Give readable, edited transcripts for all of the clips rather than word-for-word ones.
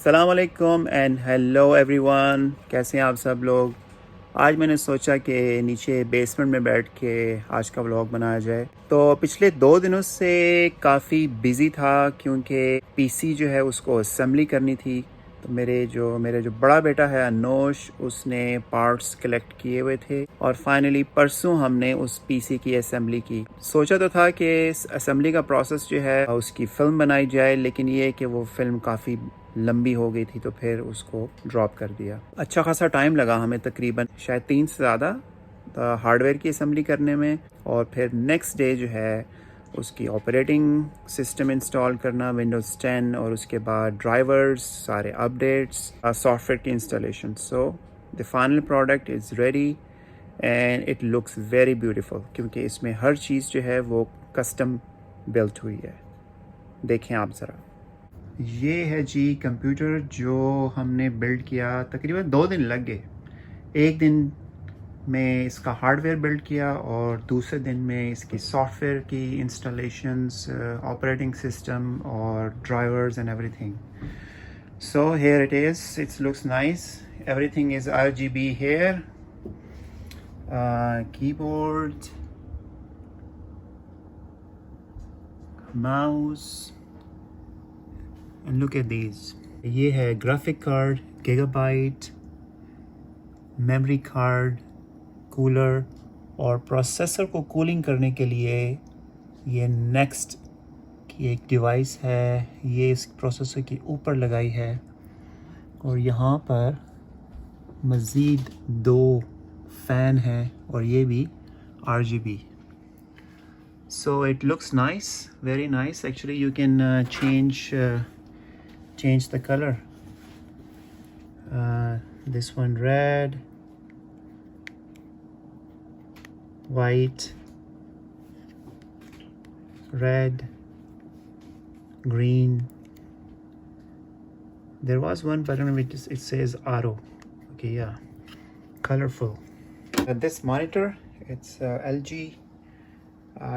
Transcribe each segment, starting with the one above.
अस्सलाम वालेकुम and hello everyone, कैसे हैं आप सब लोग। आज मैंने सोचा कि नीचे बेसमेंट में बैठ के आज का व्लॉग बनाया जाए। तो पिछले 2 दिनों से काफ़ी बिज़ी था क्योंकि पीसी जो है उसको असेंबली करनी थी। तो मेरे जो बड़ा बेटा है अनोश, उसने पार्ट्स कलेक्ट किए हुए थे और फाइनली परसों हमने उस पीसी की असेंबली की। सोचा तो था कि असेंबली का प्रोसेस जो है उसकी फ़िल्म बनाई जाए, लेकिन ये कि वो फ़िल्म काफ़ी लंबी हो गई थी तो फिर उसको ड्रॉप कर दिया। अच्छा खासा टाइम लगा हमें, तकरीबन शायद 3 से ज़्यादा हार्डवेयर की असेंबली करने में। और फिर नेक्स्ट डे जो है उसकी ऑपरेटिंग सिस्टम इंस्टॉल करना, विंडोज़ 10, और उसके बाद ड्राइवर्स, सारे अपडेट्स, सॉफ्टवेयर की installation. So the final product is ready and it looks very beautiful क्योंकि इसमें हर चीज़ जो है वो कस्टम बिल्ट हुई है। देखें आप ज़रा, ये है जी कंप्यूटर जो हमने बिल्ड किया। तकरीबन 2 दिन लग गए। एक दिन में इसका हार्डवेयर बिल्ड किया और दूसरे दिन में इसकी सॉफ्टवेयर की इंस्टॉलेशंस, ऑपरेटिंग सिस्टम और drivers and everything. So here it is, it's looks nice, everything is RGB here, keyboard, mouse, and look at these. ये है graphic card, gigabyte, memory card, cooler, और प्रोसेसर को cooling करने के लिए ये next की एक डिवाइस है, ये इस प्रोसेसर के ऊपर लगाई है। और यहाँ पर मज़ीद 2 फ़ैन हैं और ये भी RGB। So it looks nice, very nice. Actually, you can change the color. This one red, white, red, green. There was one button which it says arrow. Okay, yeah, colorful. This monitor, it's LG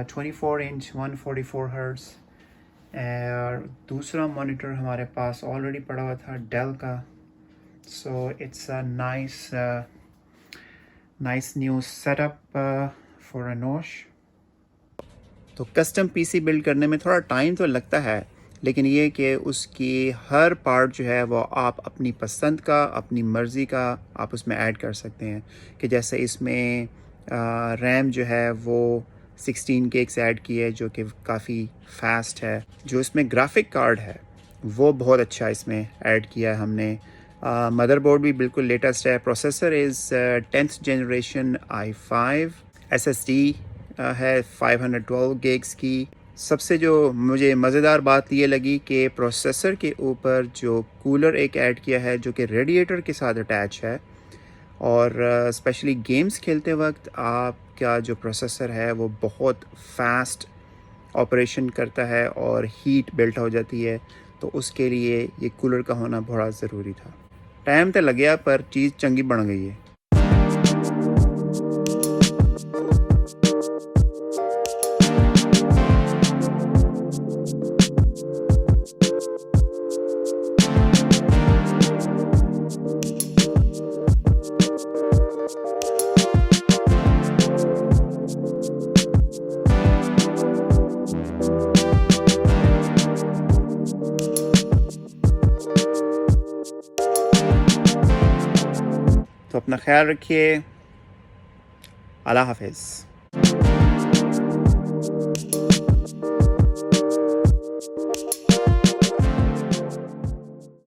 24-inch 144 Hz। और दूसरा monitor हमारे पास already पड़ा हुआ था Dell का। So it's a nice new setup for Anosh. तो custom PC build करने में थोड़ा टाइम तो लगता है, लेकिन ये कि उसकी हर पार्ट जो है वो आप अपनी पसंद का, अपनी मर्ज़ी का आप उसमें ऐड कर सकते हैं। कि जैसे इसमें रैम जो है वो 16 gigs ऐड की है जो कि काफ़ी फास्ट है। जो इसमें ग्राफिक कार्ड है वो बहुत अच्छा इसमें ऐड किया है हमने। मदरबोर्ड भी बिल्कुल लेटेस्ट है। Processor is 10th generation i5। SSD है 512 gigs की। सबसे जो मुझे मज़ेदार बात ये लगी कि प्रोसेसर के ऊपर जो कूलर एक ऐड किया है जो कि रेडिएटर के साथ अटैच है, और स्पेशली गेम्स खेलते वक्त आपका जो प्रोसेसर है वो बहुत फास्ट ऑपरेशन करता है और हीट बिल्ट हो जाती है। तो उसके लिए ये कूलर का होना बहुत ज़रूरी था। टाइम तो लग गया पर चीज़ चंगी बन गई है। तो अपना ख्याल रखिए। अल्लाह हाफिज़।